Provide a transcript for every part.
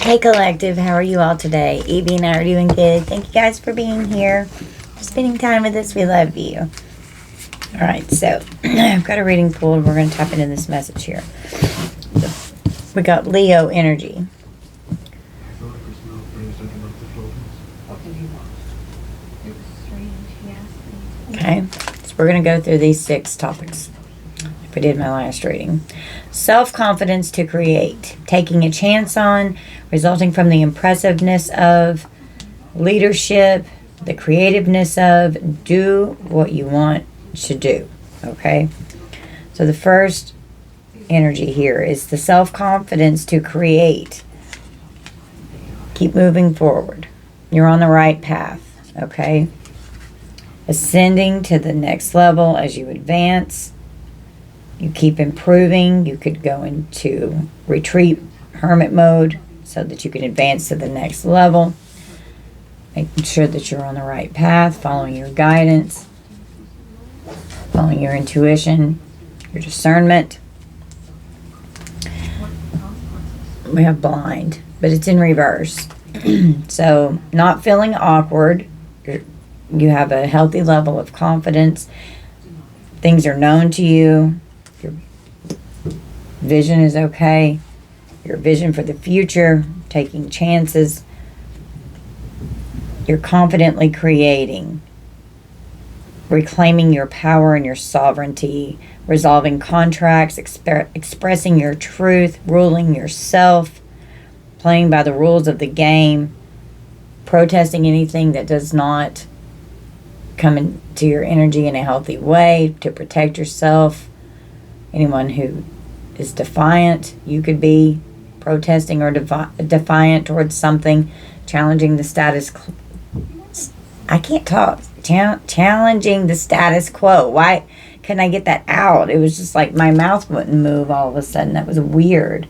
Hey collective, how are you all today? Evie and I are doing good. Thank you guys for being here, for spending time with us. We love you. Alright, so I've got a reading pulled. We're going to tap into this message here. We got Leo energy. Okay, so we're going to go through these 6 topics. If I did my last reading. Self-confidence to create. Taking a chance on, resulting from the impressiveness of, leadership, the creativeness of, do what you want to do. Okay? So the first energy here is the self-confidence to create. Keep moving forward. You're on the right path. Okay? Ascending to the next level as you advance. You keep improving. You could go into retreat, hermit mode, so that you can advance to the next level. Making sure that you're on the right path, following your guidance, following your intuition, your discernment. We have blind, but it's in reverse. So, not feeling awkward. You have a healthy level of confidence. Things are known to you. Your vision is okay. Your vision for the future, taking chances. You're confidently creating, reclaiming your power and your sovereignty, resolving contracts, expressing your truth, ruling yourself, playing by the rules of the game, protesting anything that does not come into your energy in a healthy way to protect yourself. Anyone who is defiant, you could be protesting or defiant towards something, challenging the status quo. I can't talk. Challenging the status quo. Why couldn't I get that out? It was just like my mouth wouldn't move all of a sudden. That was weird.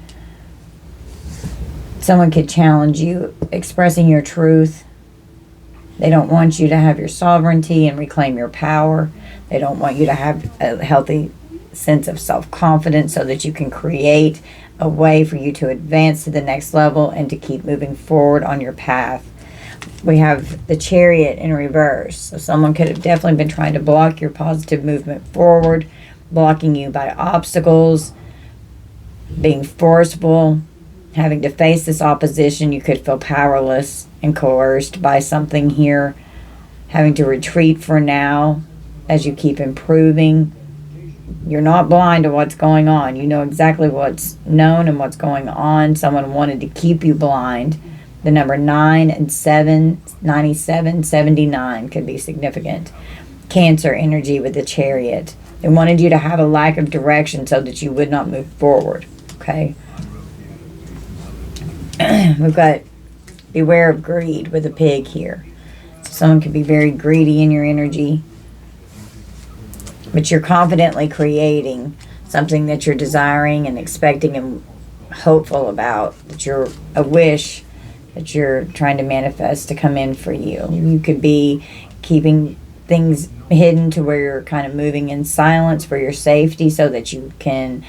Someone could challenge you expressing your truth. They don't want you to have your sovereignty and reclaim your power. They don't want you to have a healthy sense of self-confidence so that you can create a way for you to advance to the next level and to keep moving forward on your path. We have the Chariot in reverse. So someone could have definitely been trying to block your positive movement forward, blocking you by obstacles, being forceful, having to face this opposition. You could feel powerless and coerced by something here, having to retreat for now as you keep improving. You're not blind to what's going on. You know exactly what's known and what's going on. Someone wanted to keep you blind. The number 9 and 7, 97, 79 could be significant. Cancer energy with the Chariot. They wanted you to have a lack of direction so that you would not move forward. Okay? We've got beware of greed with a pig here. So someone could be very greedy in your energy. But you're confidently creating something that you're desiring and expecting and hopeful about. That you're a wish that you're trying to manifest to come in for you. You could be keeping things hidden to where you're kind of moving in silence for your safety so that you can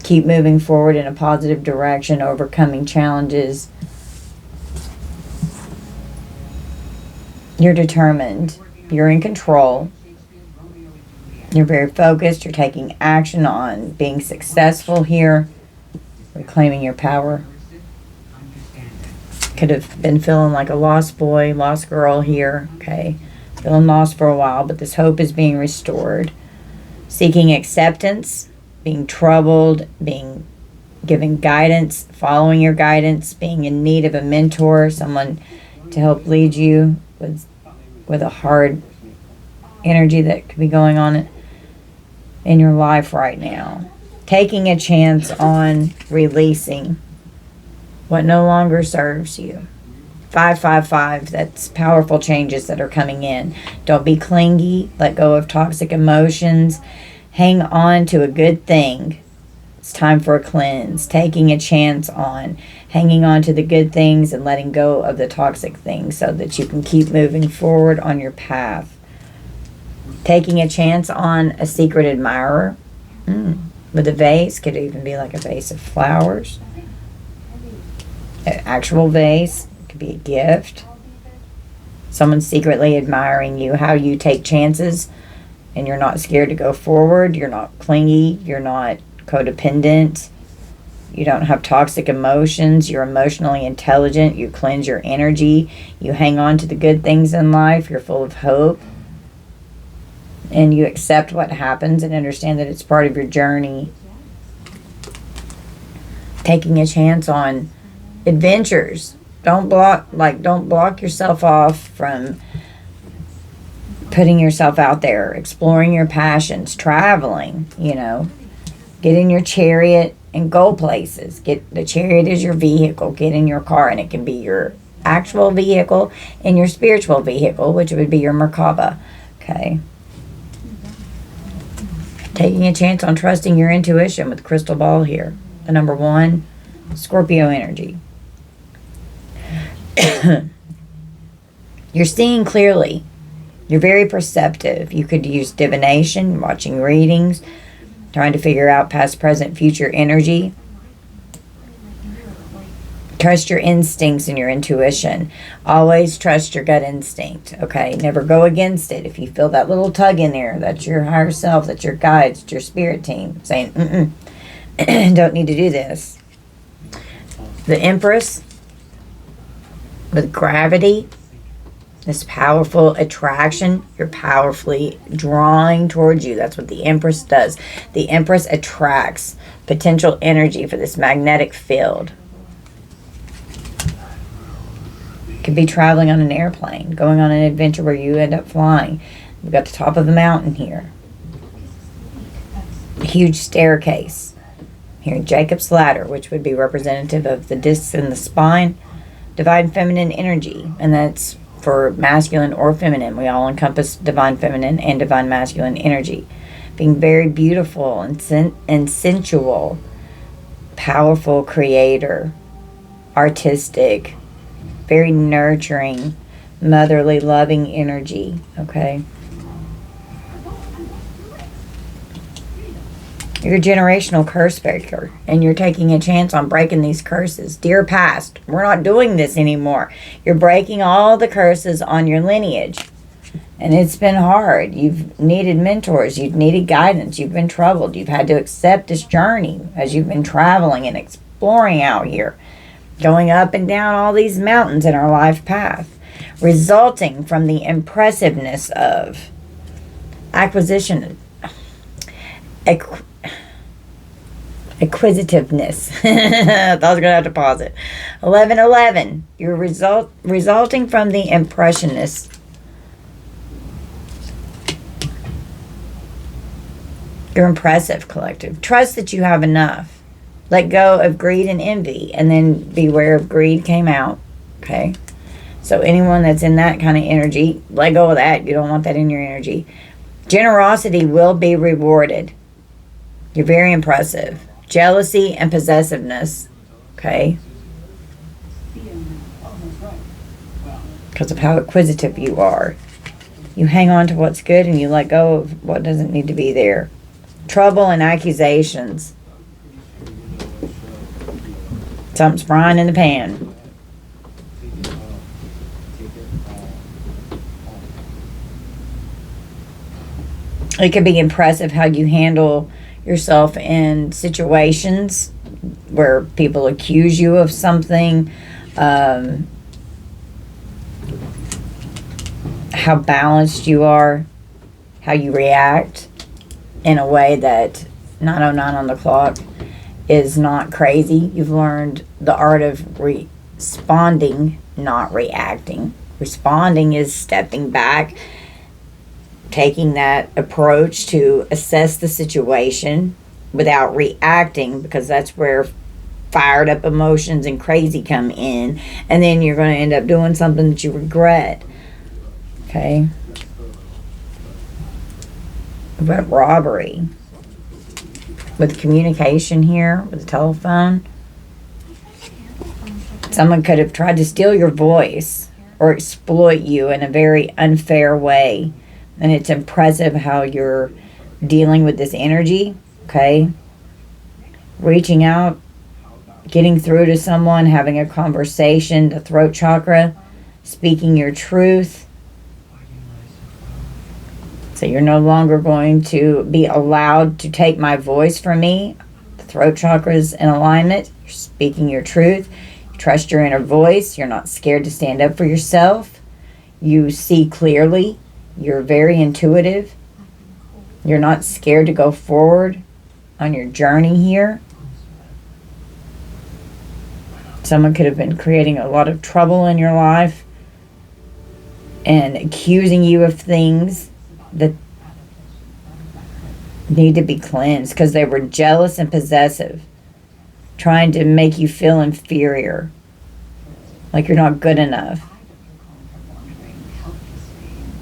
keep moving forward in a positive direction, overcoming challenges. You're determined. You're in control. You're very focused. You're taking action on being successful here, reclaiming your power. Could have been feeling like a lost boy, lost girl here. Okay, feeling lost for a while, but this hope is being restored. Seeking acceptance, being troubled, being given guidance, following your guidance, being in need of a mentor, someone to help lead you with a hard energy that could be going on in your life right now. Taking a chance on releasing what no longer serves you. 555, that's powerful changes that are coming in. Don't be clingy. Let go of toxic emotions. Hang on to a good thing. It's time for a cleanse. Taking a chance on hanging on to the good things and letting go of the toxic things so that you can keep moving forward on your path. Taking a chance on a secret admirer. With a vase, could even be like a vase of flowers. An actual vase. It could be a gift. Someone secretly admiring you, how you take chances and you're not scared to go forward. You're not clingy. You're not codependent. You don't have toxic emotions. You're emotionally intelligent. You cleanse your energy. You hang on to the good things in life. You're full of hope. And you accept what happens and understand that it's part of your journey. Taking a chance on adventures. Don't block yourself off from putting yourself out there, exploring your passions, traveling, Get in your chariot and go places. The chariot is your vehicle. Get in your car, and it can be your actual vehicle and your spiritual vehicle, which would be your Merkaba. Okay. Taking a chance on trusting your intuition with crystal ball here. The number 1, Scorpio energy. You're seeing clearly. You're very perceptive. You could use divination, watching readings, trying to figure out past, present, future energy. Trust your instincts and your intuition. Always trust your gut instinct, okay? Never go against it. If you feel that little tug in there, that's your higher self, that's your guides, it's your spirit team saying, don't need to do this. The Empress, with gravity, this powerful attraction, you're powerfully drawing towards you. That's what the Empress does. The Empress attracts potential energy for this magnetic field. Could be traveling on an airplane, going on an adventure where you end up flying. We've got the top of the mountain here. A huge staircase. Here, Jacob's ladder, which would be representative of the discs in the spine. Divine feminine energy, and that's for masculine or feminine. We all encompass divine feminine and divine masculine energy. Being very beautiful and sensual, powerful creator, artistic, very nurturing, motherly, loving energy, okay? You're a generational curse breaker, and you're taking a chance on breaking these curses. Dear past, we're not doing this anymore. You're breaking all the curses on your lineage. And it's been hard. You've needed mentors. You've needed guidance. You've been troubled. You've had to accept this journey as you've been traveling and exploring out here. Going up and down all these mountains in our life path. Resulting from the impressiveness of acquisition. Acquisitiveness. I was going to have to pause it. 11:11. You're resulting from the impressionists. You're impressive, collective. Trust that you have enough. Let go of greed and envy, and then beware of greed came out. Okay? So anyone that's in that kind of energy, let go of that. You don't want that in your energy. Generosity will be rewarded. You're very impressive. Jealousy and possessiveness, okay? Because of how acquisitive you are. You hang on to what's good and you let go of what doesn't need to be there. Trouble and accusations. Something's frying in the pan. It could be impressive how you handle yourself in situations where people accuse you of something, how balanced you are, how you react in a way that 9:09 on the clock is not crazy. You've learned the art of responding, not reacting. Responding is stepping back, taking that approach to assess the situation without reacting, because that's where fired up emotions and crazy come in, and then you're going to end up doing something that you regret. Okay? About robbery. With communication here, with the telephone, someone could have tried to steal your voice or exploit you in a very unfair way. And it's impressive how you're dealing with this energy, okay? Reaching out getting through to someone, having a conversation, the throat chakra, speaking your truth. So you're no longer going to be allowed to take my voice from me. The throat chakra is in alignment. You're speaking your truth. You trust your inner voice. You're not scared to stand up for yourself. You see clearly. You're very intuitive. You're not scared to go forward on your journey here. Someone could have been creating a lot of trouble in your life and accusing you of things that need to be cleansed because they were jealous and possessive, trying to make you feel inferior, like you're not good enough.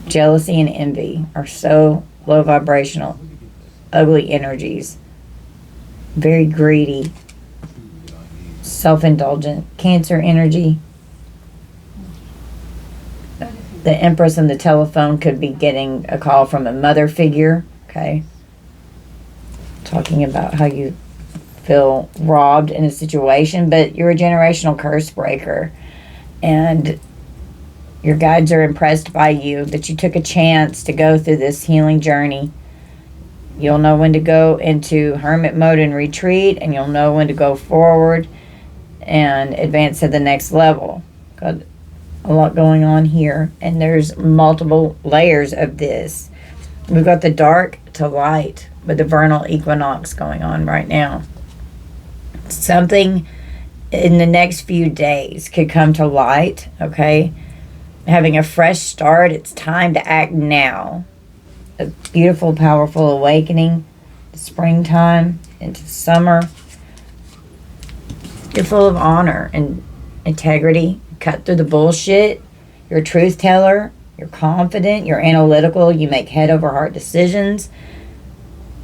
Jealousy and envy are so low vibrational, ugly energies, very greedy, self-indulgent, Cancer energy. The Empress on the telephone could be getting a call from a mother figure, okay? Talking about how you feel robbed in a situation, but you're a generational curse breaker. And your guides are impressed by you, that you took a chance to go through this healing journey. You'll know when to go into hermit mode and retreat, and you'll know when to go forward and advance to the next level. Got a lot going on here, and there's multiple layers of this. We've got the dark to light with the vernal equinox going on right now. Something in the next few days could come to light, okay? Having a fresh start. It's time to act now. A beautiful, powerful awakening. Springtime into summer. You're full of honor and integrity. Cut through the bullshit. You're a truth teller. You're confident. You're analytical. You make head over heart decisions.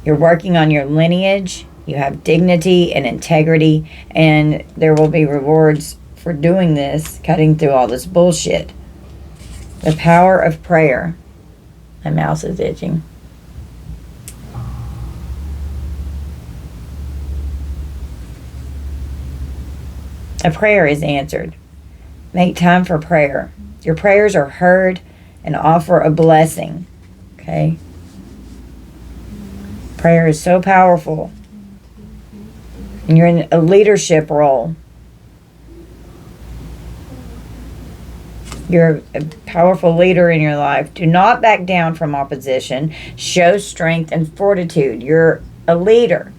You're working on your lineage. You have dignity and integrity. And there will be rewards for doing this, cutting through all this bullshit. The power of prayer. My mouse is itching. A prayer is answered. Make time for prayer. Your prayers are heard and offer a blessing. Okay? Prayer is so powerful. And you're in a leadership role. You're a powerful leader in your life. Do not back down from opposition. Show strength and fortitude. You're a leader.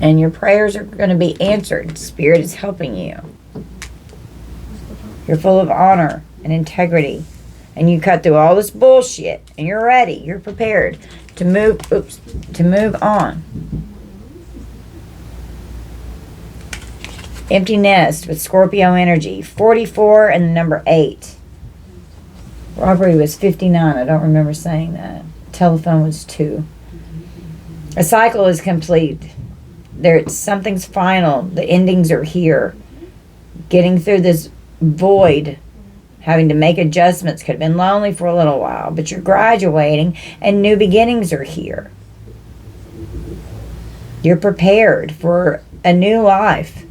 And your prayers are going to be answered. Spirit is helping you. You're full of honor and integrity. And you cut through all this bullshit. And you're ready. You're prepared to move on. Empty nest with Scorpio energy. 44 and the number 8. Robbery was 59. I don't remember saying that. Telephone was 2. A cycle is complete. Something's final. The endings are here. Getting through this void, having to make adjustments, could have been lonely for a little while, but you're graduating and new beginnings are here. You're prepared for a new life,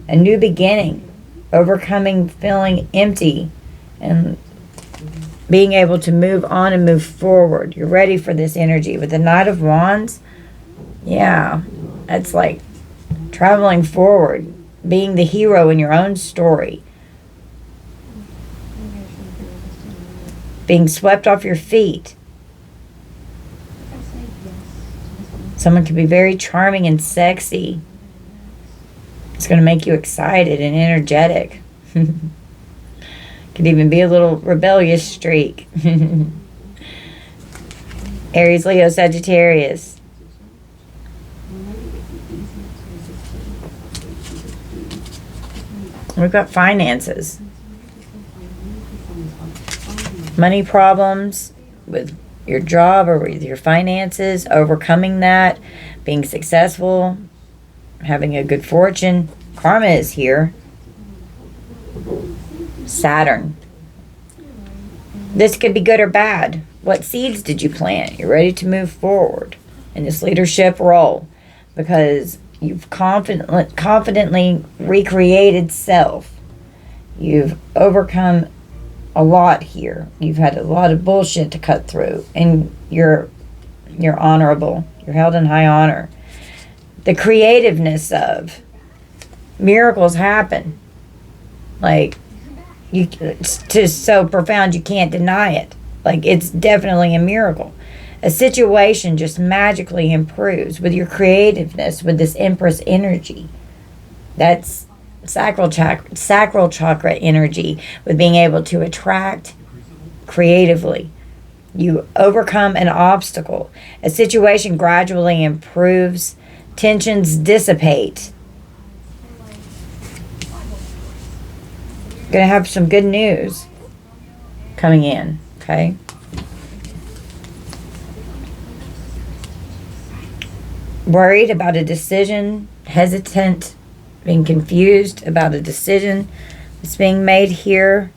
a new beginning, overcoming feeling empty and being able to move on and move forward. You're ready for this energy. With the Knight of Wands, yeah, it's like traveling forward, being the hero in your own story. Being swept off your feet. Someone could be very charming and sexy. It's going to make you excited and energetic. Could even be a little rebellious streak. Aries, Leo, Sagittarius. We've got finances. Money problems with your job or with your finances, overcoming that, being successful, having a good fortune. Karma is here. Saturn. This could be good or bad. What seeds did you plant? You're ready to move forward in this leadership role because You've confidently recreated self. You've overcome a lot here. You've had a lot of bullshit to cut through, and you're honorable. You're held in high honor. The creativeness of miracles happen. Like, it's just so profound you can't deny it. Like, it's definitely a miracle. A situation just magically improves with your creativeness, with this Empress energy. That's sacral chakra energy, with being able to attract creatively. You overcome an obstacle. A situation gradually improves. Tensions dissipate. Gonna have some good news coming in, okay? Worried about a decision, hesitant, being confused about a decision that's being made here.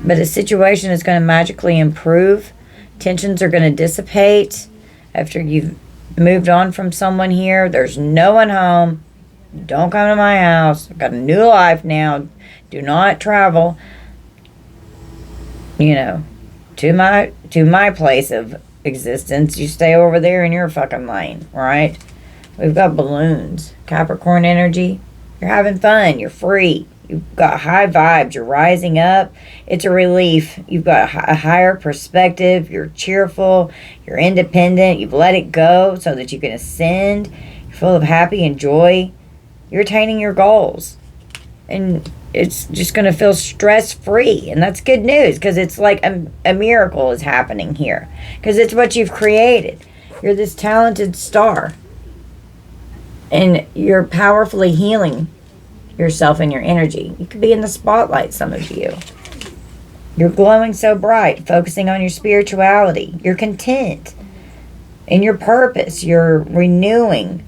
But a situation is going to magically improve. Tensions are going to dissipate after you've moved on from someone here. There's no one home. Don't come to my house. I've got a new life now. Do not travel, to my place of existence. You stay over there in your fucking lane, right? We've got balloons. Capricorn energy. You're having fun. You're free. You've got high vibes. You're rising up. It's a relief. You've got a higher perspective. You're cheerful. You're independent. You've let it go so that you can ascend. You're full of happy and joy. You're attaining your goals. And it's just going to feel stress-free. And that's good news, because it's like a miracle is happening here. Because it's what you've created. You're this talented star. And you're powerfully healing yourself and your energy. You could be in the spotlight, some of you. You're glowing so bright, focusing on your spirituality. You're content in your purpose. You're renewing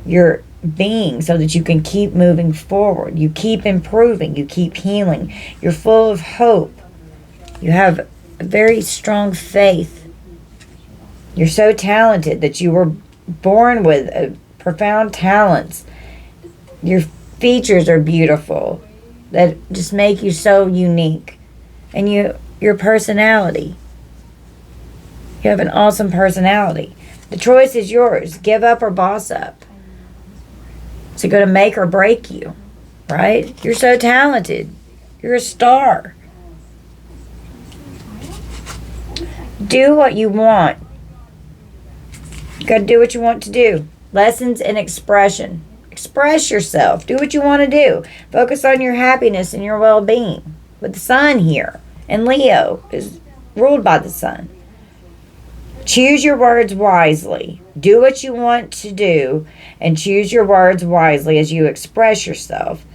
your being so that you can keep moving forward. You keep improving. You keep healing. You're full of hope. You have a very strong faith. You're so talented that you were born with profound talents. Your features are beautiful that just make you so unique. And your personality. You have an awesome personality. The choice is yours. Give up or boss up. Is it going to make or break you? Right? You're so talented. You're a star. Do what you want. You got to do what you want to do. Lessons in expression. Express yourself. Do what you want to do. Focus on your happiness and your well-being. With the sun here. And Leo is ruled by the sun. Choose your words wisely. Do what you want to do. And choose your words wisely as you express yourself.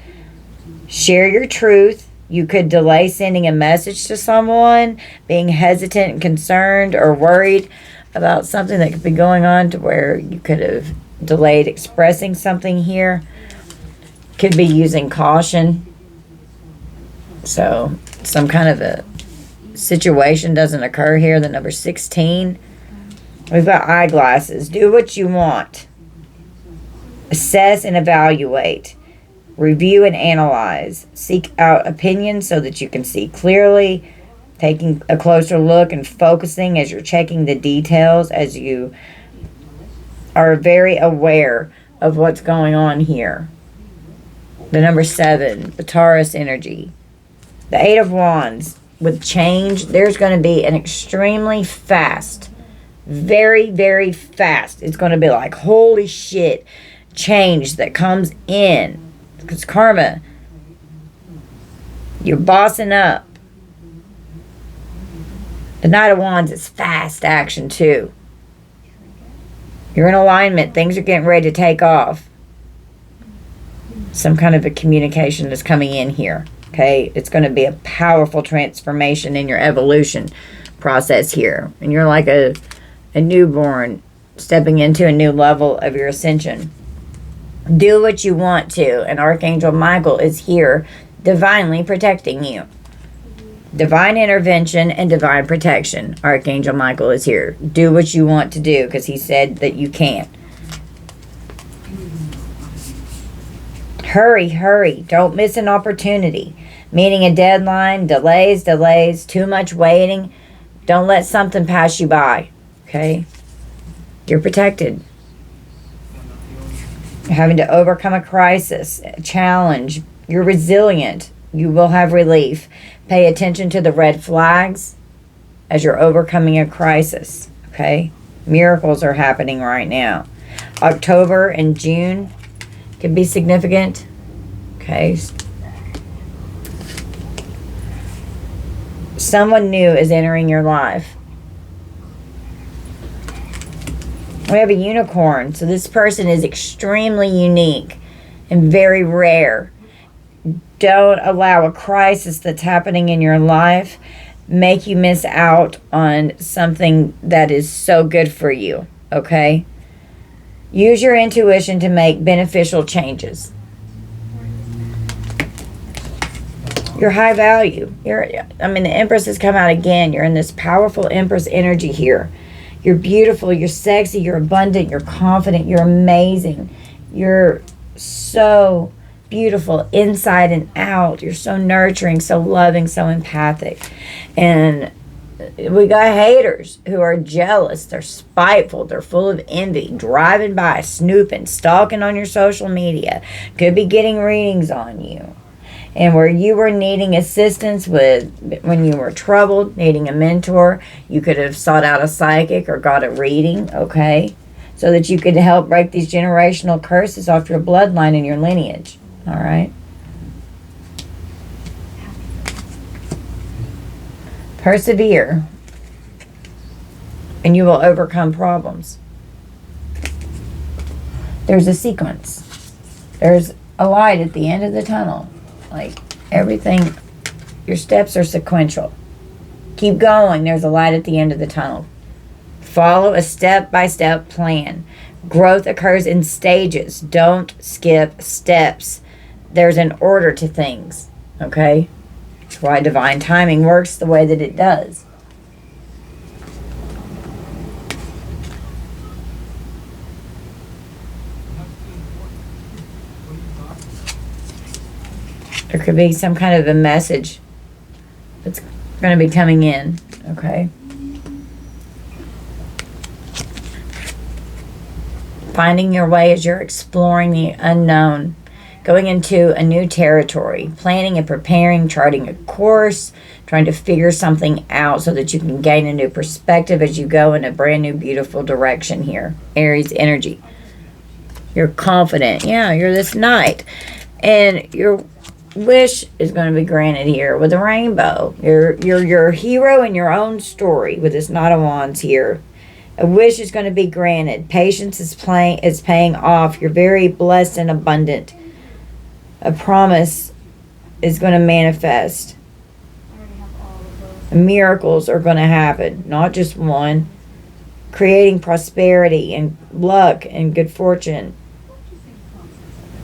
Share your truth. You could delay sending a message to someone. Being hesitant and concerned or worried about something that could be going on, to where you could have delayed expressing something here. Could be using caution. So some kind of a situation doesn't occur here. The number 16. We've got eyeglasses. Do what you want. Assess and evaluate. Review and analyze. Seek out opinions so that you can see clearly. Taking a closer look and focusing as you're checking the details, as you are very aware of what's going on here. The number 7, the Taurus energy. The 8 of Wands. With change, there's going to be an extremely fast, very, very fast. It's going to be like, holy shit, change that comes in. Because karma, you're bossing up. The Knight of Wands is fast action too. You're in alignment. Things are getting ready to take off. Some kind of a communication is coming in here. Okay? It's going to be a powerful transformation in your evolution process here. And you're like a newborn stepping into a new level of your ascension. Do what you want to. And Archangel Michael is here divinely protecting you. Divine intervention and divine protection. Archangel Michael is here. Do what you want to do, because he said that you can. Hurry, hurry. Don't miss an opportunity. Meeting a deadline, delays, too much waiting. Don't let something pass you by. Okay? You're protected. You're having to overcome a crisis, a challenge. You're resilient. You will have relief. Pay attention to the red flags as you're overcoming a crisis. Okay? Miracles are happening right now. October and June can be significant. Okay. Someone new is entering your life. We have a unicorn. So this person is extremely unique and very rare. Don't allow a crisis that's happening in your life make you miss out on something that is so good for you. Okay? Use your intuition to make beneficial changes. You're high value. The Empress has come out again. You're in this powerful Empress energy here. You're beautiful, you're sexy, you're abundant, you're confident, you're amazing. You're so beautiful inside and out. You're so nurturing, so loving, so empathic. And we got haters who are jealous, they're spiteful, they're full of envy, driving by, snooping, stalking on your social media, could be getting readings on you. And where you were needing assistance with, when you were troubled, needing a mentor, you could have sought out a psychic or got a reading, okay? So that you could help break these generational curses off your bloodline and your lineage, all right? Persevere, and you will overcome problems. There's a sequence. There's a light at the end of the tunnel. Like everything, your steps are sequential. Keep going. There's a light at the end of the tunnel. Follow a step-by-step plan. Growth occurs in stages. Don't skip steps. There's an order to things. Okay? That's why divine timing works the way that it does. There could be some kind of a message that's going to be coming in, okay? Finding your way as you're exploring the unknown, going into a new territory, planning and preparing, charting a course, trying to figure something out so that you can gain a new perspective as you go in a brand new, beautiful direction here. Aries energy. You're confident. Yeah, you're this knight. And you're wish is going to be granted here with a rainbow. You're a hero in your own story with this Knight of Wands here. A wish is going to be granted. Patience is paying off. You're very blessed and abundant. A promise is going to manifest. Miracles are going to happen, not just one. Creating prosperity and luck and good fortune.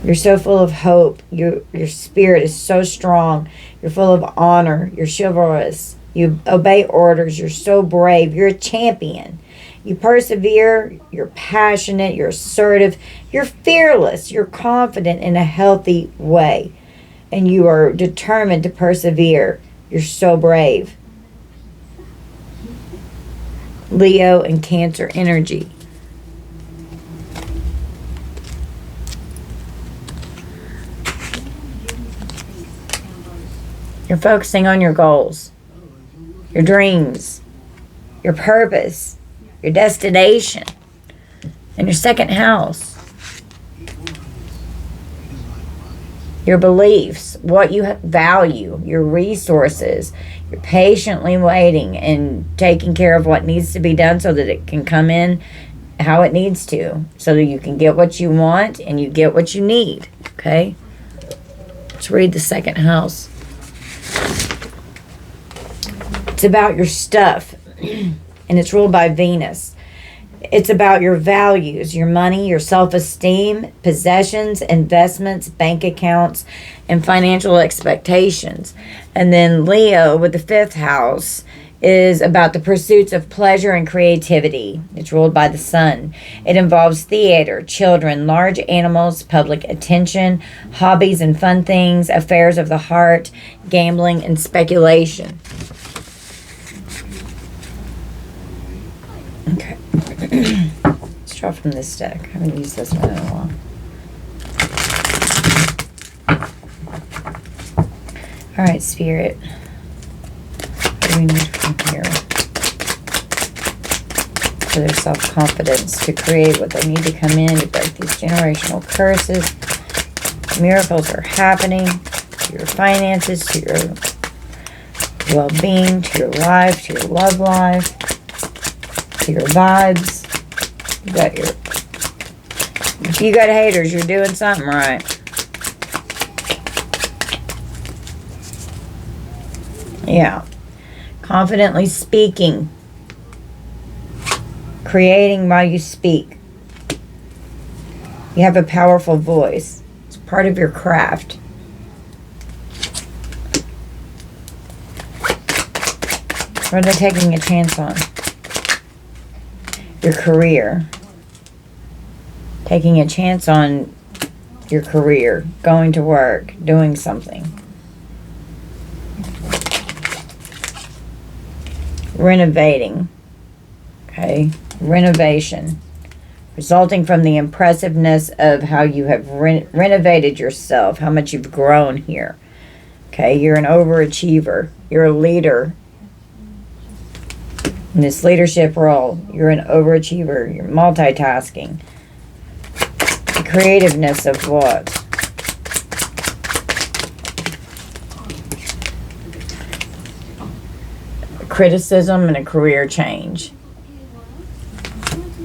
You're so full of hope. Your spirit is so strong. You're full of honor. You're chivalrous. You obey orders. You're so brave. You're a champion. You persevere. You're passionate. You're assertive. You're fearless. You're confident in a healthy way. And you are determined to persevere. You're so brave. Leo and Cancer energy. You're focusing on your goals, your dreams, your purpose, your destination, and your second house. Your beliefs, what you value, your resources. You're patiently waiting and taking care of what needs to be done so that it can come in how it needs to, so that you can get what you want and you get what you need, okay? Let's read the second house. It's about your stuff, and it's ruled by Venus. It's about your values, your money, your self-esteem, possessions, investments, bank accounts, and financial expectations. And then Leo with the fifth house is about the pursuits of pleasure and creativity. It's ruled by the sun. It involves theater, children, large animals, public attention, hobbies and fun things, affairs of the heart, gambling, and speculation. Okay. Let's draw from this deck. I haven't used this one in a while. All right, Spirit. What do we need from here? For their self-confidence to create what they need to come in to break these generational curses. Miracles are happening to your finances, to your well-being, to your life, to your love life, to your vibes. If you got haters, you're doing something right. Yeah. Confidently speaking. Creating while you speak. You have a powerful voice. It's part of your craft. What are they taking a chance on? Your career. Taking a chance on your career. Going to work. Doing something. Renovating. Okay. Renovation. Resulting from the impressiveness of how you have renovated yourself. How much you've grown here. Okay. You're an overachiever. You're a leader. In this leadership role, you're an overachiever. You're multitasking. The creativeness of what? Criticism and a career change.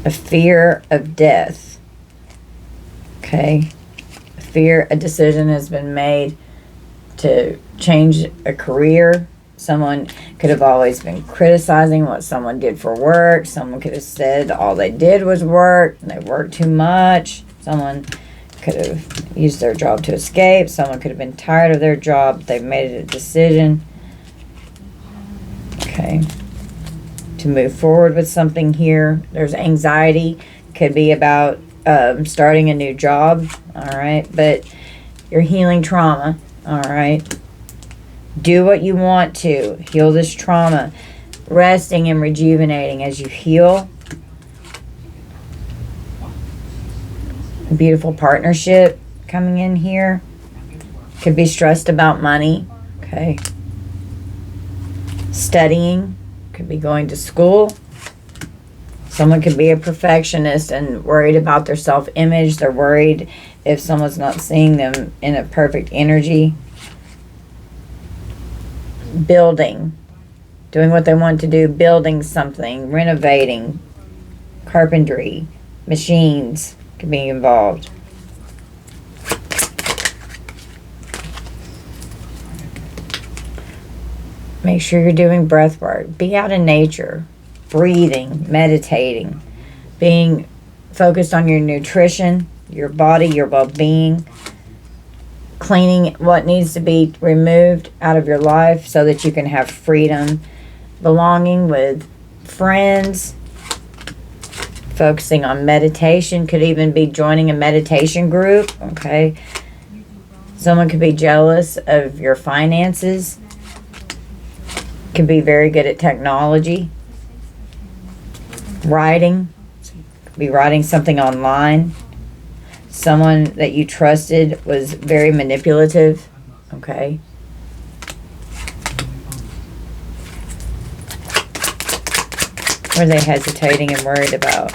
A fear of death. Okay. A fear, a decision has been made to change a career. Someone could have always been criticizing what someone did for work. Someone could have said all they did was work and they worked too much. Someone could have used their job to escape. Someone could have been tired of their job. They've made a decision. Okay. To move forward with something here. There's anxiety. Could be about starting a new job. All right. But you're healing trauma. All right. Do what you want to. Heal this trauma. Resting and rejuvenating as you heal. Beautiful partnership coming in here. Could be stressed about money. Okay. Studying. Could be going to school. Someone could be a perfectionist and worried about their self-image. They're worried if someone's not seeing them in a perfect energy. Building. Doing what they want to do. Building something. Renovating. Carpentry. Machines could be involved. Make sure you're doing breath work. Be out in nature. Breathing. Meditating. Being focused on your nutrition. Your body. Your well-being. Cleaning what needs to be removed out of your life so that you can have freedom. Belonging with friends. Focusing on meditation. Could even be joining a meditation group. Okay. Someone could be jealous of your finances. Could be very good at technology. Writing. Could be writing something online. Someone that you trusted was very manipulative. Okay. What are they hesitating and worried about?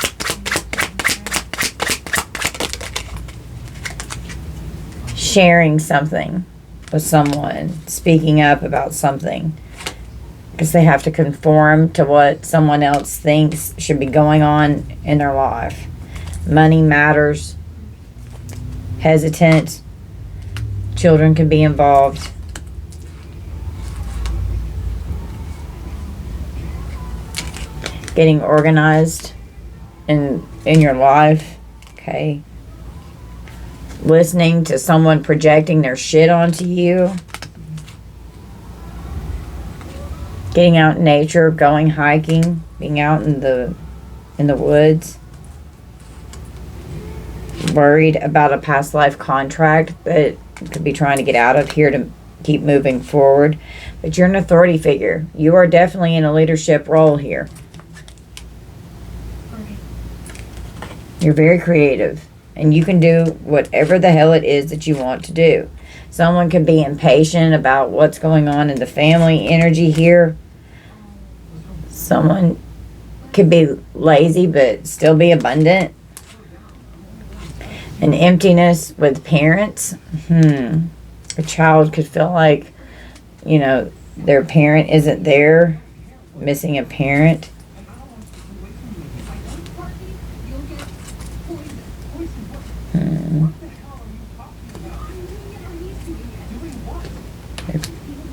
Sharing something with someone. Speaking up about something. Because they have to conform to what someone else thinks should be going on in their life. Money matters. Hesitant. Children can be involved. Getting organized in your life. Okay. Listening to someone projecting their shit onto you. Getting out in nature, going hiking, being out in the woods. Worried about a past life contract that could be trying to get out of here to keep moving forward. But you're an authority figure. You are definitely in a leadership role here. You're very creative, and you can do whatever the hell it is that you want to do. Someone could be impatient about what's going on in the family energy here. Someone could be lazy but still be abundant. An emptiness with parents. A child could feel like, their parent isn't there. Missing a parent.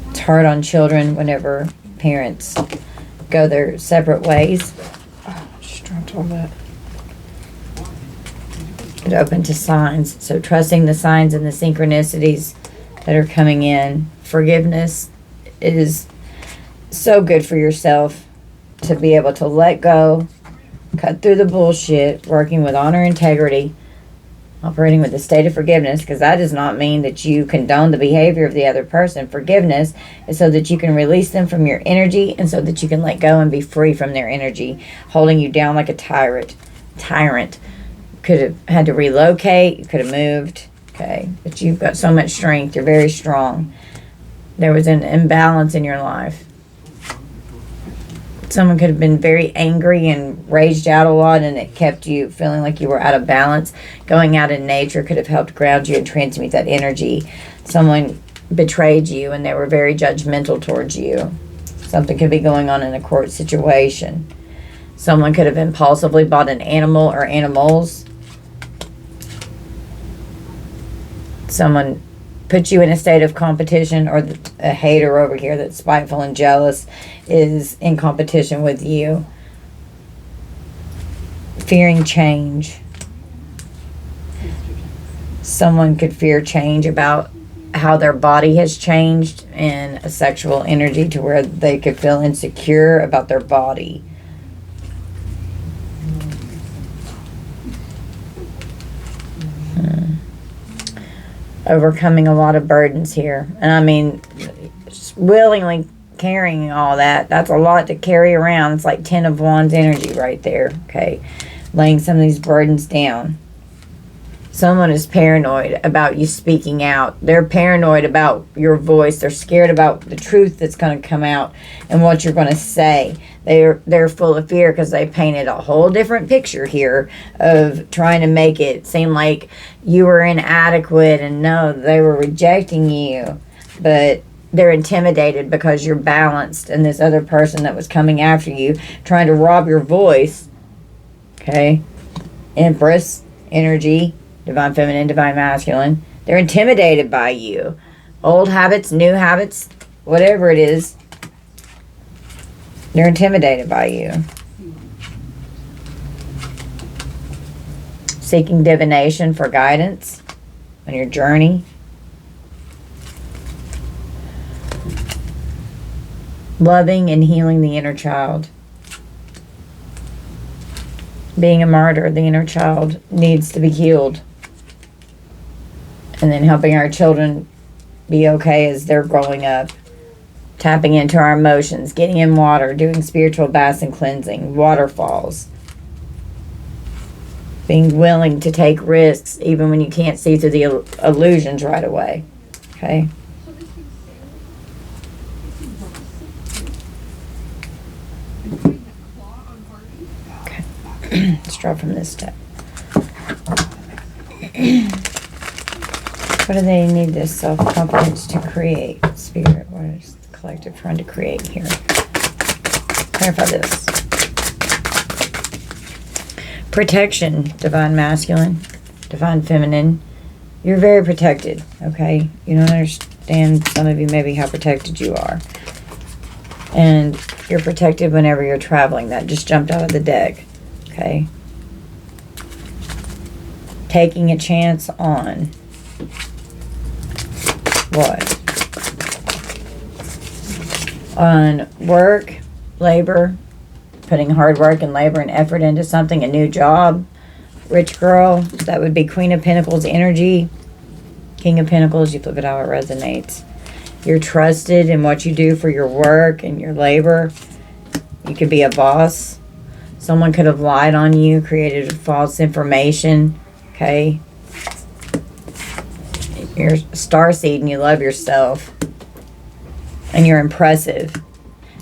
It's hard on children whenever parents go their separate ways. Oh, I just dropped all that. But open to signs. So trusting the signs and the synchronicities that are coming in. Forgiveness is so good for yourself to be able to let go, cut through the bullshit, working with honor, integrity, operating with a state of forgiveness, because that does not mean that you condone the behavior of the other person. Forgiveness is so that you can release them from your energy and so that you can let go and be free from their energy, holding you down like a tyrant. Could have had to relocate, you could have moved, okay? But you've got so much strength, you're very strong. There was an imbalance in your life. Someone could have been very angry and raged out a lot, and it kept you feeling like you were out of balance. Going out in nature could have helped ground you and transmute that energy. Someone betrayed you and they were very judgmental towards you. Something could be going on in a court situation. Someone could have impulsively bought an animal or animals. Someone put you in a state of competition, or a hater over here that's spiteful and jealous is in competition with you. Fearing change. Someone could fear change about how their body has changed in a sexual energy to where they could feel insecure about their body. Overcoming a lot of burdens here. And I mean, willingly carrying all that. That's a lot to carry around. It's like 10 of Wands energy right there. Okay. Laying some of these burdens down. Someone is paranoid about you speaking out. They're paranoid about your voice. They're scared about the truth that's going to come out and what you're going to say. They're full of fear because they painted a whole different picture here of trying to make it seem like you were inadequate, and no, they were rejecting you. But they're intimidated because you're balanced, and this other person that was coming after you trying to rob your voice. Okay. Empress energy. Divine feminine, divine masculine. They're intimidated by you. Old habits, new habits, whatever it is. They're intimidated by you. Seeking divination for guidance on your journey. Loving and healing the inner child. Being a martyr, the inner child needs to be healed. And then helping our children be okay as they're growing up. Tapping into our emotions, getting in water, doing spiritual baths and cleansing, waterfalls. Being willing to take risks even when you can't see through the illusions right away. Okay? Okay. Let's draw from this step. What do they need this self-confidence to create? Spirit, what is the collective trying to create here? Clarify this. Protection, divine masculine, divine feminine. You're very protected, okay? You don't understand, some of you, maybe how protected you are. And you're protected whenever you're traveling. That just jumped out of the deck, okay? Taking a chance on what? On work, labor, putting hard work and labor and effort into something, a new job. Rich girl, that would be Queen of Pentacles energy. King of Pentacles, you flip it how it resonates. You're trusted in what you do for your work and your labor. You could be a boss. Someone could have lied on you, created false information. Okay. You're a starseed and you love yourself. And you're impressive.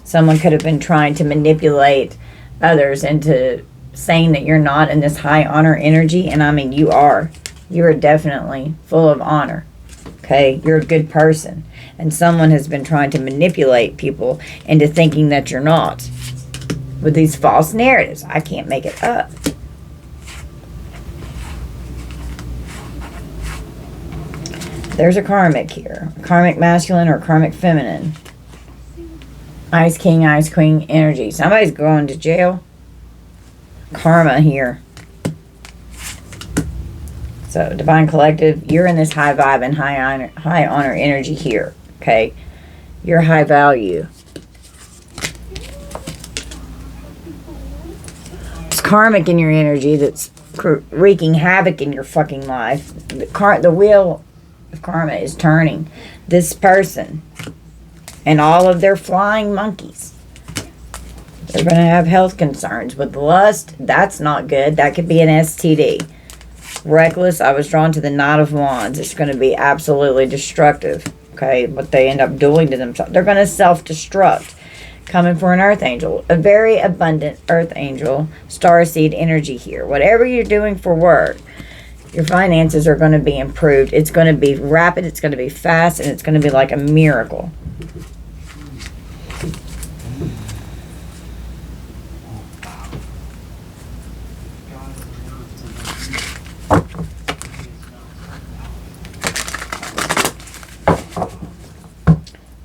Someone could have been trying to manipulate others into saying that you're not in this high honor energy. And I mean, you are. You are definitely full of honor. Okay. You're a good person. And someone has been trying to manipulate people into thinking that you're not. With these false narratives. I can't make it up. There's a karmic here. Karmic masculine or karmic feminine. Ice king, ice queen energy. Somebody's going to jail. Karma here. So, divine collective, you're in this high vibe and high honor energy here. Okay? You're high value. It's karmic in your energy that's wreaking havoc in your fucking life. The wheel of karma is turning. This person and all of their flying monkeys. They're going to have health concerns with lust. That's not good. That could be an STD. Reckless. I was drawn to the Knight of Wands. It's going to be absolutely destructive. Okay, what they end up doing to themselves. They're going to self-destruct. Coming for an earth angel. A very abundant earth angel. Starseed energy here. Whatever you're doing for work, your finances are going to be improved. It's going to be rapid. It's going to be fast. And it's going to be like a miracle.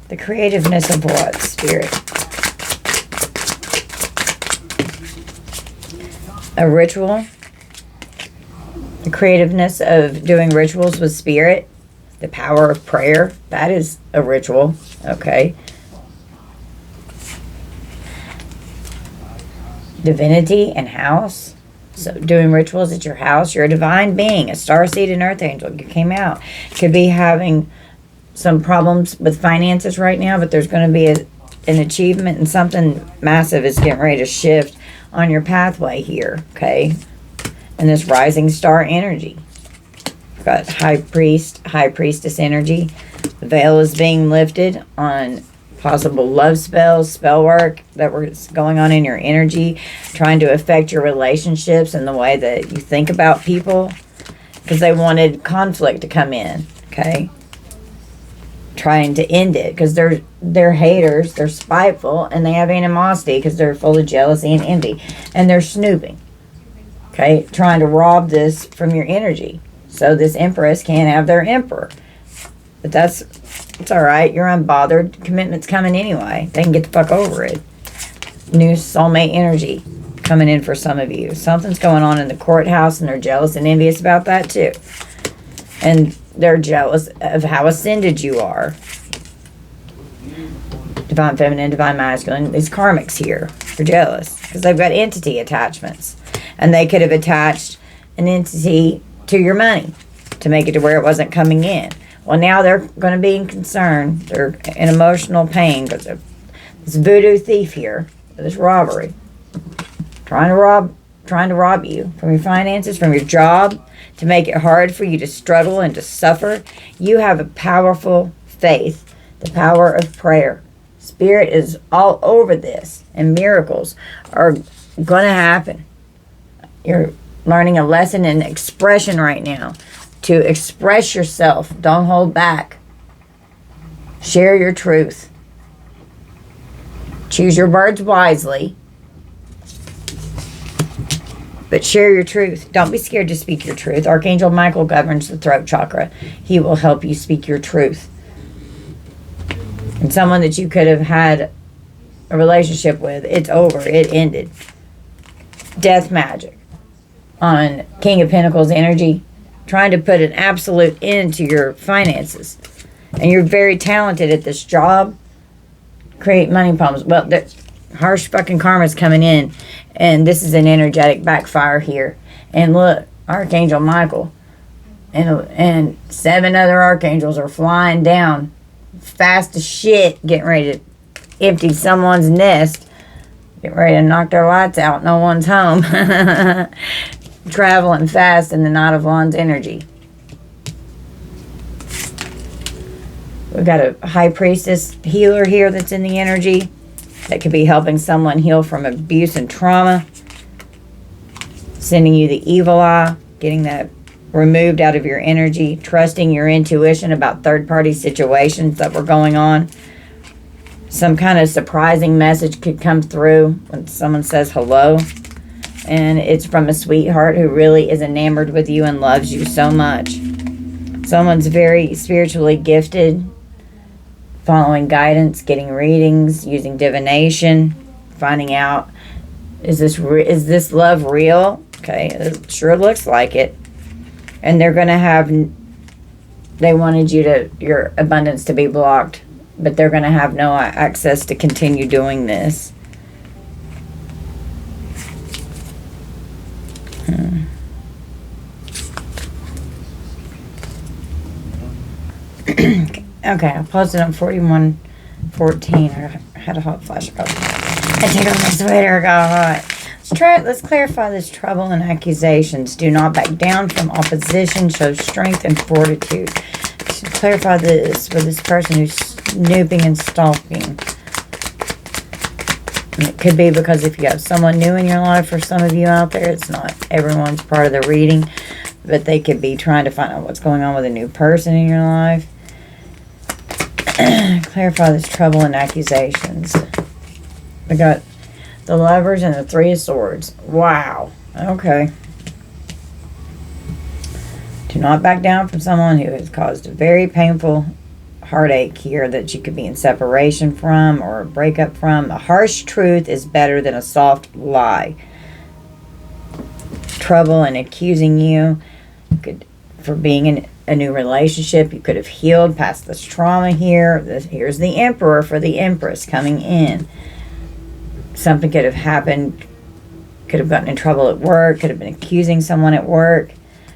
The creativeness of what? Spirit. A ritual. The creativeness of doing rituals with spirit. The power of prayer. That is a ritual. Okay. Divinity and house. So doing rituals at your house. You're a divine being. A starseed and earth angel. You came out. Could be having some problems with finances right now, but there's going to be an achievement and something massive is getting ready to shift on your pathway here, okay? And this rising star energy. We've got high priest, high priestess energy. The veil is being lifted on possible love spells, spell work that was going on in your energy, trying to affect your relationships and the way that you think about people, because they wanted conflict to come in, okay? Trying to end it because they're haters, they're spiteful, and they have animosity because they're full of jealousy and envy, and they're snooping, okay, trying to rob this from your energy so this empress can't have their emperor. But it's all right. You're unbothered. Commitment's coming anyway. They can get the fuck over it. New soulmate energy coming in for some of you. Something's going on in the courthouse and they're jealous and envious about that too. And they're jealous of how ascended you are. Divine feminine, divine masculine. These karmics here are jealous because they've got entity attachments. And they could have attached an entity to your money to make it to where it wasn't coming in. Well, now they're going to be in concern. They're in emotional pain because of this voodoo thief here, this robbery. Trying to rob you from your finances, from your job, to make it hard for you to struggle and to suffer. You have a powerful faith, the power of prayer. Spirit is all over this, and miracles are going to happen. You're learning a lesson in expression right now. To express yourself. Don't hold back. Share your truth. Choose your words wisely. But share your truth. Don't be scared to speak your truth. Archangel Michael governs the throat chakra. He will help you speak your truth. And someone that you could have had a relationship with, it's over. It ended. Death magic. On King of Pentacles energy. Trying to put an absolute end to your finances. And you're very talented at this job. create money problems. Well, the harsh fucking karma's coming in, and this is an energetic backfire here. And look, Archangel Michael and 7 other archangels are flying down fast as shit, getting ready to empty someone's nest, getting ready to knock their lights out. No one's home. Traveling fast in the Knight of Wands energy. We've got a high priestess healer here that's in the energy that could be helping someone heal from abuse and trauma, sending you the evil eye, getting that removed out of your energy, trusting your intuition about third-party situations that were going on. Some kind of surprising message could come through when someone says hello, and it's from a sweetheart who really is enamored with you and loves you so much. Someone's very spiritually gifted, following guidance, getting readings, using divination, finding out, is this love real? Okay, it sure looks like it. And they're going to have, they wanted your abundance to be blocked, but they're going to have no access to continue doing this. Okay, I paused it on 41:14. I had a hot flash. I take off my sweater. It got hot. Let's clarify this. Trouble and accusations. Do not back down from opposition. Show strength and fortitude. To clarify this for this person who's snooping and stalking. And it could be because if you have someone new in your life, for some of you out there, it's not everyone's part of the reading, but they could be trying to find out what's going on with a new person in your life. Clarify this trouble and accusations. We got the Lovers and the Three of Swords. Wow. Okay. Do not back down from someone who has caused a very painful heartache here that you could be in separation from or a breakup from. A harsh truth is better than a soft lie. Trouble and accusing you for being in a new relationship. You could have healed past this trauma here. Here's the Emperor for the Empress coming in. Something could have happened. Could have gotten in trouble at work. Could have been accusing someone at work.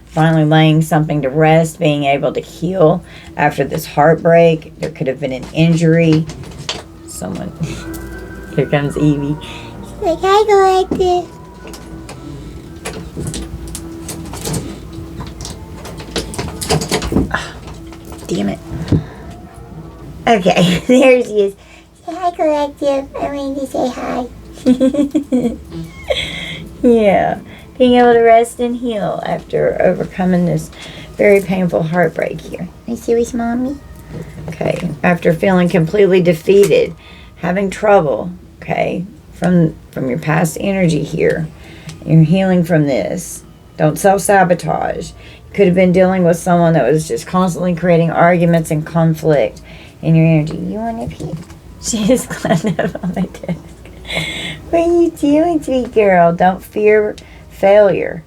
Finally laying something to rest. Being able to heal after this heartbreak. There could have been an injury. Someone. Here comes Evie. She's like, I go like this. Damn it. Okay, there she is. Say hi, Collective. I wanted to say hi. Yeah. Being able to rest and heal after overcoming this very painful heartbreak here. Are you serious, Mommy? Okay. After feeling completely defeated, having trouble, okay, from your past energy here. You're healing from this. Don't self-sabotage. Could have been dealing with someone that was just constantly creating arguments and conflict in your energy. You want to pee? She just climbed up on my desk. What are you doing, sweet girl? Don't fear failure.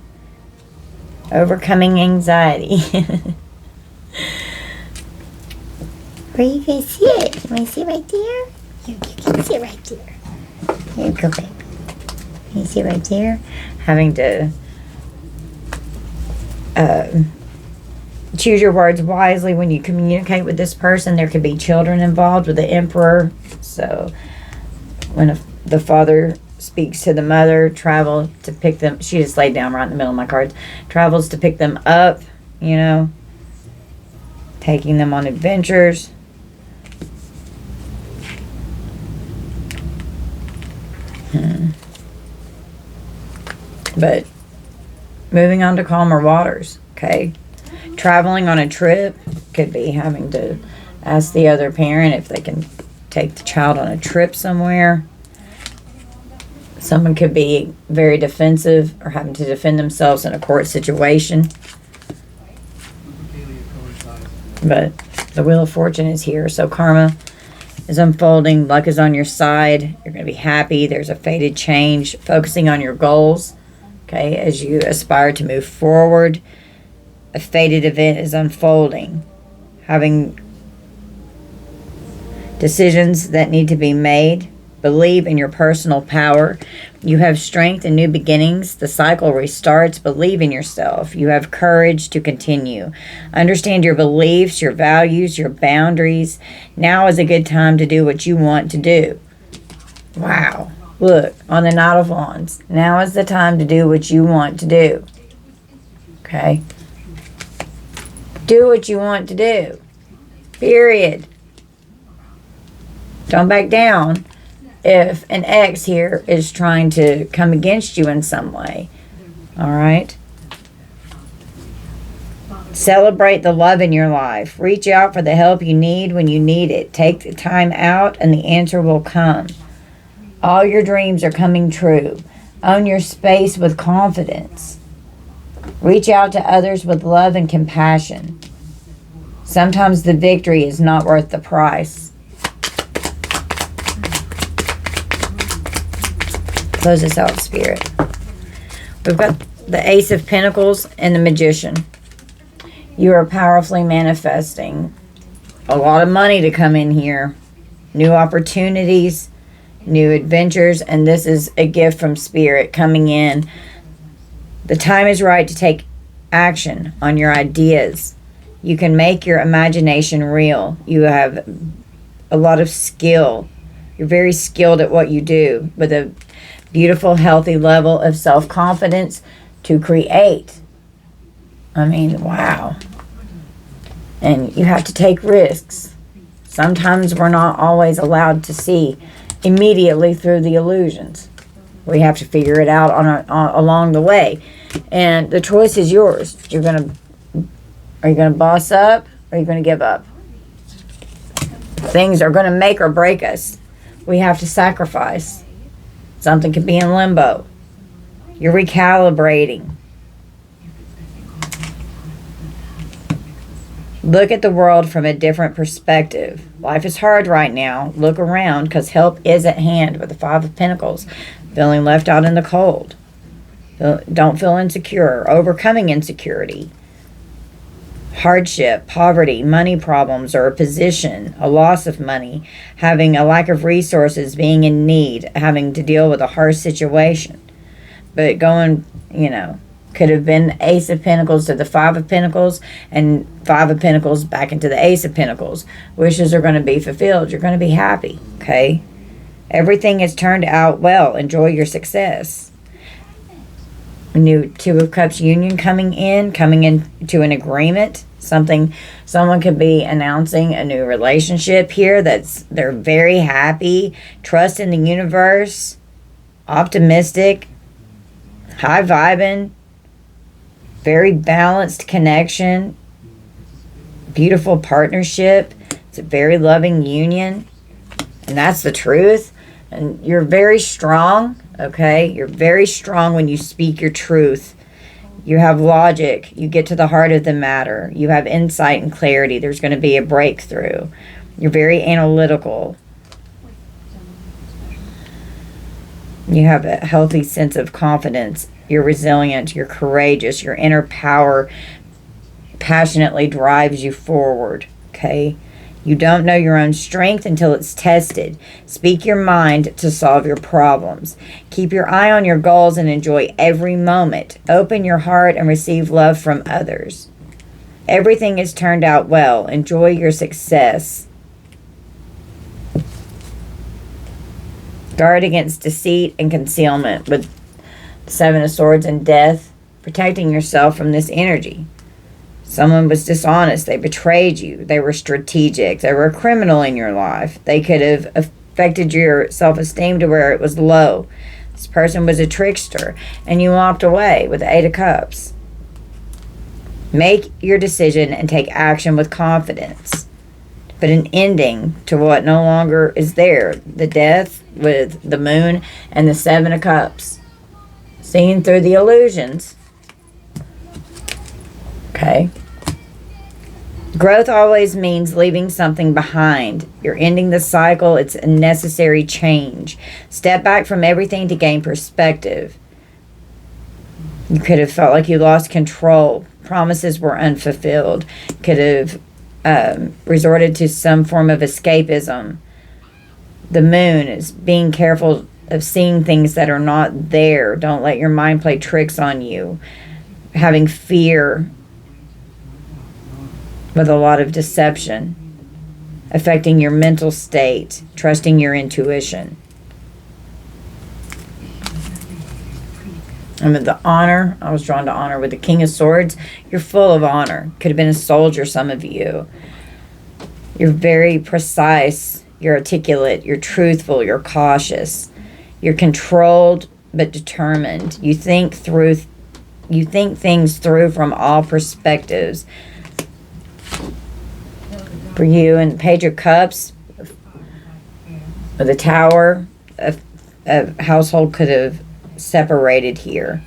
Overcoming anxiety. Where you can sit? You want to sit right there? You can sit right there. Here you go, baby. Can you sit right there? Having to choose your words wisely when you communicate with this person. There could be children involved with the Emperor. So when the father speaks to the mother, travel to pick them. She just laid down right in the middle of my cards. Travels to pick them up, you know. Taking them on adventures. But moving on to calmer waters, okay? Traveling on a trip could be having to ask the other parent if they can take the child on a trip somewhere. Someone could be very defensive or having to defend themselves in a court situation. But the Wheel of Fortune is here, so karma is unfolding. Luck is on your side. You're going to be happy. There's a fated change. Focusing on your goals, okay, as you aspire to move forward. A fated event is unfolding. Having decisions that need to be made. Believe in your personal power. You have strength and new beginnings. The cycle restarts. Believe in yourself. You have courage to continue. Understand your beliefs, your values, your boundaries. Now is a good time to do what you want to do. Wow. Look, on the Knight of Wands. Now is the time to do what you want to do. Okay? Do what you want to do. Period. Don't back down if an ex here is trying to come against you in some way. All right? Celebrate the love in your life. Reach out for the help you need when you need it. Take the time out and the answer will come. All your dreams are coming true. Own your space with confidence. Reach out to others with love and compassion. Sometimes the victory is not worth the price. Close this out, Spirit. We've got the Ace of Pentacles and the Magician. You are powerfully manifesting a lot of money to come in here. New opportunities, new adventures, and this is a gift from Spirit coming in. The time is right to take action on your ideas. You can make your imagination real. You have a lot of skill. You're very skilled at what you do with a beautiful, healthy level of self-confidence to create. I mean, wow. And you have to take risks. Sometimes we're not always allowed to see immediately through the illusions. We have to figure it out along the way. And the choice is yours. Are you gonna boss up, or are you gonna give up? Things are gonna make or break us. We have to sacrifice. Something could be in limbo. You're recalibrating. Look at the world from a different perspective. Life is hard right now. Look around, because help is at hand with the Five of Pentacles. Feeling left out in the cold. Don't feel insecure. Overcoming insecurity. Hardship, poverty, money problems, or a position, a loss of money, having a lack of resources, being in need, having to deal with a harsh situation. But going, could have been Ace of Pentacles to the Five of Pentacles, and Five of Pentacles back into the Ace of Pentacles. Wishes are going to be fulfilled. You're going to be happy, okay? Everything has turned out well. Enjoy your success. New Two of Cups union coming into an agreement. Someone could be announcing a new relationship here they're very happy. Trust in the universe. Optimistic. High vibing. Very balanced connection. Beautiful partnership. It's a very loving union. And that's the truth. And you're very strong. Okay, you're very strong when you speak your truth. You have logic. You get to the heart of the matter. You have insight and clarity. There's going to be a breakthrough. You're very analytical. You have a healthy sense of confidence. You're resilient. You're courageous. Your inner power passionately drives you forward. Okay? You don't know your own strength until it's tested. Speak your mind to solve your problems. Keep your eye on your goals and enjoy every moment. Open your heart and receive love from others. Everything has turned out well. Enjoy your success. Guard against deceit and concealment with the Seven of Swords and Death, protecting yourself from this energy. Someone was dishonest. They betrayed you. They were strategic. They were a criminal in your life. They could have affected your self-esteem to where it was low. This person was a trickster, and you walked away with the Eight of Cups. Make your decision and take action with confidence. Put an ending to what no longer is there. The Death with the Moon and the Seven of Cups. Seeing through the illusions. Okay. Growth always means leaving something behind. You're ending the cycle. It's a necessary change. Step back from everything to gain perspective. You could have felt like you lost control. Promises were unfulfilled. Could have resorted to some form of escapism. The Moon is being careful of seeing things that are not there. Don't let your mind play tricks on you. Having fear with a lot of deception. Affecting your mental state. Trusting your intuition. And with the Honor, I was drawn to Honor. With the King of Swords, you're full of honor. Could have been a soldier, some of you. You're very precise. You're articulate. You're truthful. You're cautious. You're controlled but determined. You think things through from all perspectives. For you, and Page of Cups, with the Tower, a household could have separated here.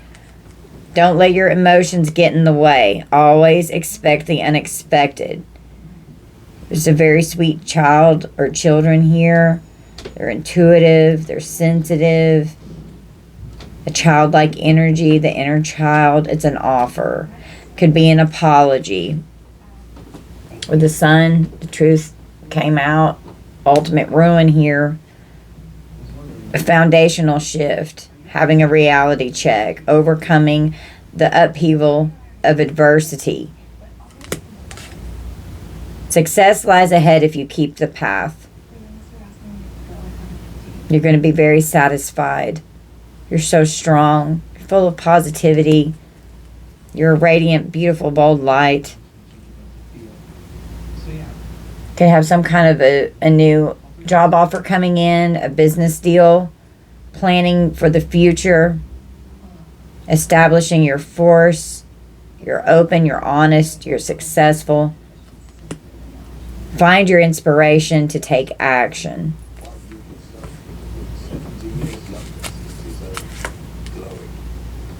Don't let your emotions get in the way. Always expect the unexpected. There's a very sweet child or children here. They're intuitive. They're sensitive. A childlike energy, the inner child. It's an offer. Could be an apology. With the Sun, the truth came out. Ultimate ruin here. A foundational shift. Having a reality check. Overcoming the upheaval of adversity. Success lies ahead if you keep the path. You're going to be very satisfied. You're so strong. You're full of positivity. You're a radiant, beautiful, bold light. Could have some kind of a new job offer coming in, a business deal, planning for the future, establishing your force. You're open, you're honest, you're successful. Find your inspiration to take action.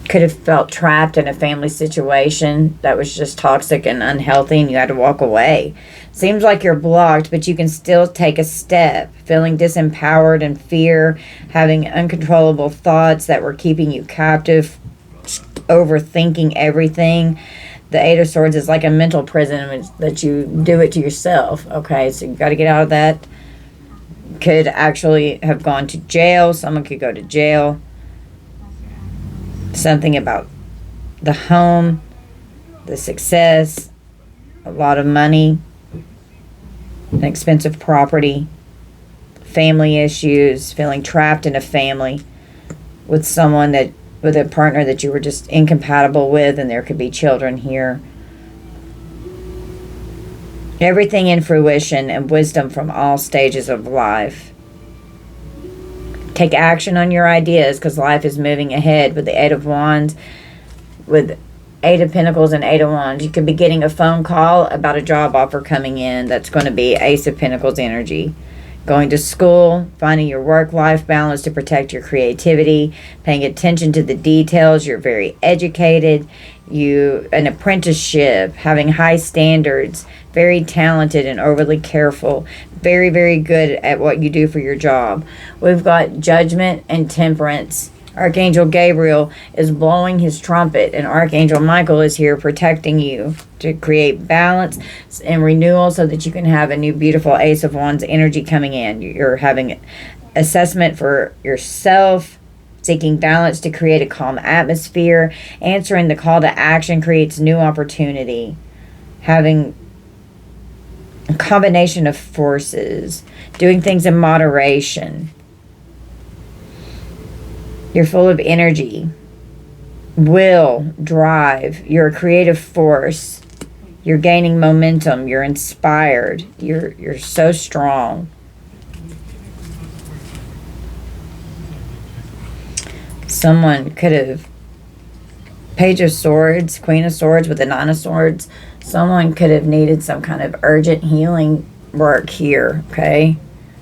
Could have felt trapped in a family situation that was just toxic and unhealthy and you had to walk away. Seems like you're blocked, but you can still take a step. Feeling disempowered and fear, having uncontrollable thoughts that were keeping you captive, overthinking everything. The Eight of Swords is like a mental prison that you do it to yourself. Okay, so you've got to get out of that. Could actually have gone to jail. Someone could go to jail. Something about the home, the success, a lot of money, an expensive property, family issues, feeling trapped in a family with someone with a partner that you were just incompatible with, and there could be children here. Everything in fruition and wisdom from all stages of life. Take action on your ideas because life is moving ahead with the Eight of Wands, with Eight of Pentacles and Eight of Wands. You could be getting a phone call about a job offer coming in that's going to be Ace of Pentacles energy. Going to school, finding your work-life balance to protect your creativity, paying attention to the details. You're very educated. An apprenticeship, having high standards, very talented and overly careful, very, very good at what you do for your job. We've got Judgment and Temperance. Archangel Gabriel is blowing his trumpet, and Archangel Michael is here protecting you to create balance and renewal so that you can have a new beautiful Ace of Wands energy coming in. You're having assessment for yourself, seeking balance to create a calm atmosphere. Answering the call to action creates new opportunity. Having a combination of forces. Doing things in moderation. You're full of energy, will, drive. You're a creative force. You're gaining momentum. You're inspired. You're so strong. Someone could have Page of Swords, Queen of Swords with the Nine of Swords. Someone could have needed some kind of urgent healing work here, okay?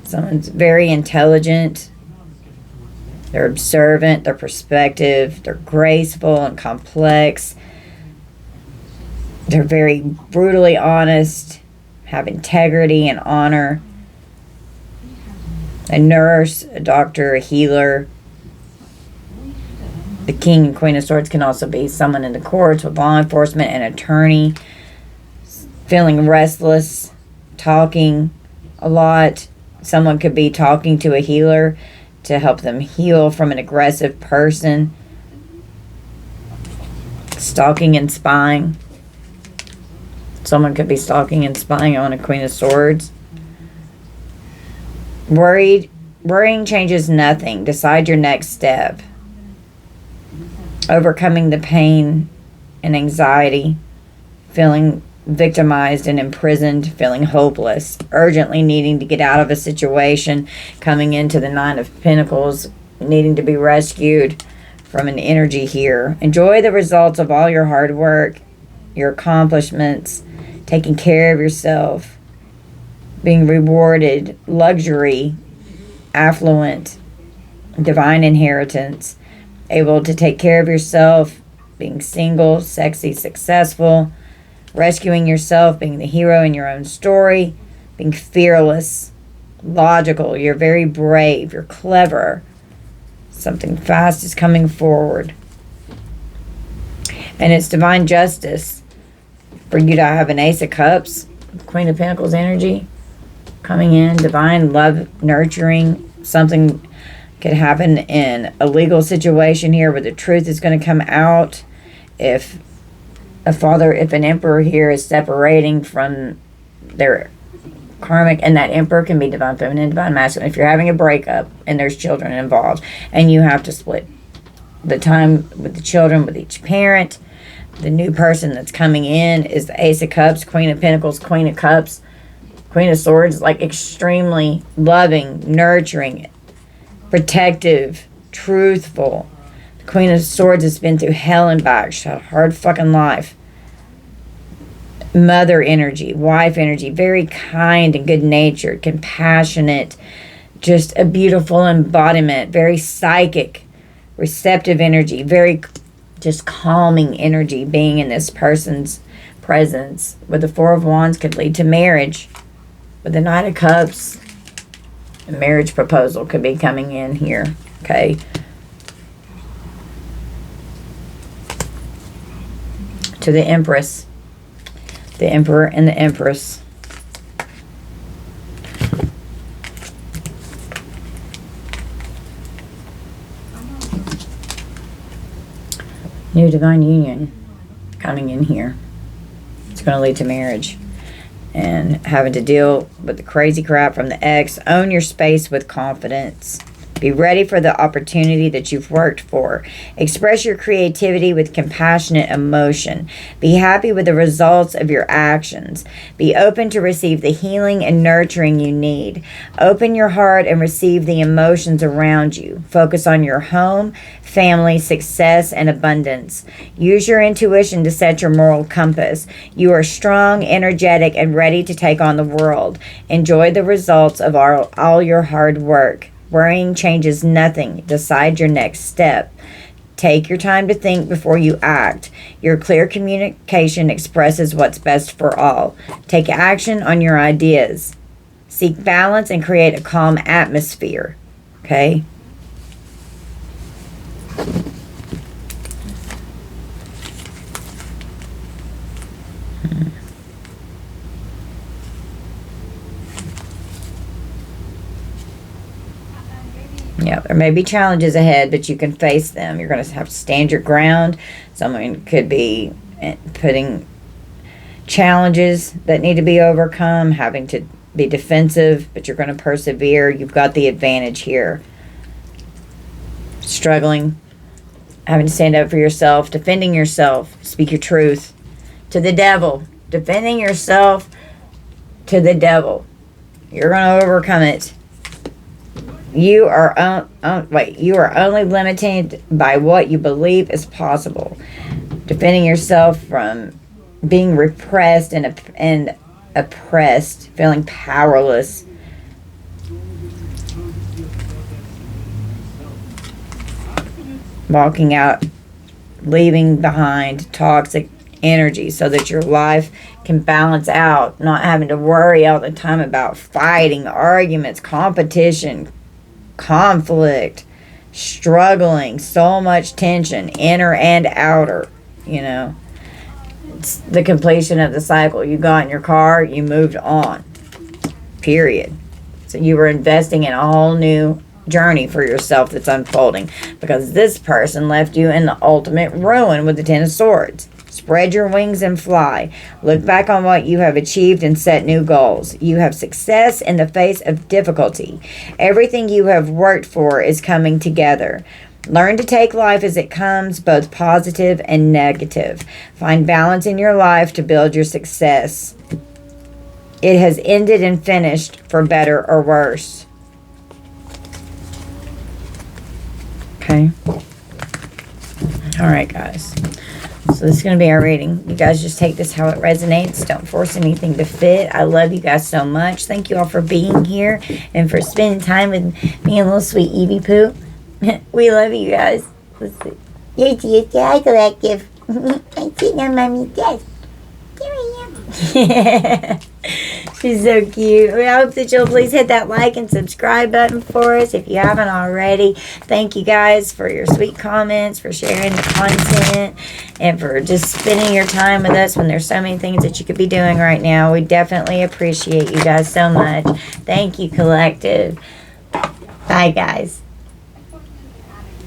Someone's very intelligent. They're observant, they're perspective, they're graceful and complex. They're very brutally honest, have integrity and honor. A nurse, a doctor, a healer. The King and Queen of Swords can also be someone in the courts with law enforcement, an attorney. Feeling restless, talking a lot, Someone could be talking to a healer to help them heal from an aggressive person. Stalking and spying. Someone could be stalking and spying on a Queen of Swords. Worrying changes nothing. Decide your next step. Overcoming the pain and anxiety. Feeling victimized and imprisoned. Feeling hopeless. Urgently needing to get out of a situation. Coming into the Nine of Pentacles. Needing to be rescued from an energy here. Enjoy the results of all your hard work. Your accomplishments. Taking care of yourself. Being rewarded. Luxury. Affluent. Divine inheritance. Able to take care of yourself. Being single. Sexy. Successful. Rescuing yourself. Being the hero in your own story. Being fearless. Logical. You're very brave. You're clever. Something fast is coming forward. And it's divine justice for you to have an Ace of Cups, Queen of Pentacles energy coming in. Divine love, nurturing. Something could happen in a legal situation here where the truth is going to come out. If an emperor here is separating from their karmic, and that emperor can be divine feminine, divine masculine. If you're having a breakup and there's children involved and you have to split the time with the children with each parent, the new person that's coming in is the Ace of Cups, Queen of Pentacles, Queen of Cups, Queen of Swords, like extremely loving, nurturing, protective, truthful. The Queen of Swords has been through hell and back. She's had a hard fucking life. Mother energy, wife energy, very kind and good-natured, compassionate, just a beautiful embodiment, very psychic, receptive energy, very just calming energy being in this person's presence. With the Four of Wands could lead to marriage. With the Knight of Cups, a marriage proposal could be coming in here, okay? To the Empress. The Emperor and the Empress. New divine union coming in here. It's going to lead to marriage. And having to deal with the crazy crap from the ex. Own your space with confidence. Be ready for the opportunity that you've worked for. Express your creativity with compassionate emotion. Be happy with the results of your actions. Be open to receive the healing and nurturing you need. Open your heart and receive the emotions around you. Focus on your home, family, success, and abundance. Use your intuition to set your moral compass. You are strong, energetic, and ready to take on the world. Enjoy the results of all your hard work. Worrying changes nothing. Decide your next step. Take your time to think before you act. Your clear communication expresses what's best for all. Take action on your ideas. Seek balance and create a calm atmosphere. Okay? Yeah, there may be challenges ahead, but you can face them. You're going to have to stand your ground. Someone could be putting challenges that need to be overcome, having to be defensive, but you're going to persevere. You've got the advantage here. Struggling, having to stand up for yourself, defending yourself, speak your truth to the devil. Defending yourself to the devil. You're going to overcome it. You are only limited by what you believe is possible. Defending yourself from being repressed and oppressed, feeling powerless. Walking out, leaving behind toxic energy so that your life can balance out, not having to worry all the time about fighting, arguments, competition, conflict, struggling, so much tension, inner and outer, It's the completion of the cycle. You got in your car, you moved on. Period. So you were investing in a whole new journey for yourself that's unfolding, because this person left you in the ultimate ruin with the Ten of Swords. Spread your wings and fly. Look back on what you have achieved and set new goals. You have success in the face of difficulty. Everything you have worked for is coming together. Learn to take life as it comes, both positive and negative. Find balance in your life to build your success. It has ended and finished, for better or worse. Okay. All right, guys. So this is going to be our reading. You guys just take this how it resonates. Don't force anything to fit. I love you guys so much. Thank you all for being here and for spending time with me and little sweet Evie Poo. We love you guys. Let's see. You're just collective. I'm sitting on Mommy's desk. Here I am. She's so cute. We hope that you'll please hit that like and subscribe button for us if you haven't already. Thank you guys for your sweet comments, for sharing the content, and for just spending your time with us when there's so many things that you could be doing right now. We definitely appreciate you guys so much. Thank you, collective. Bye, guys.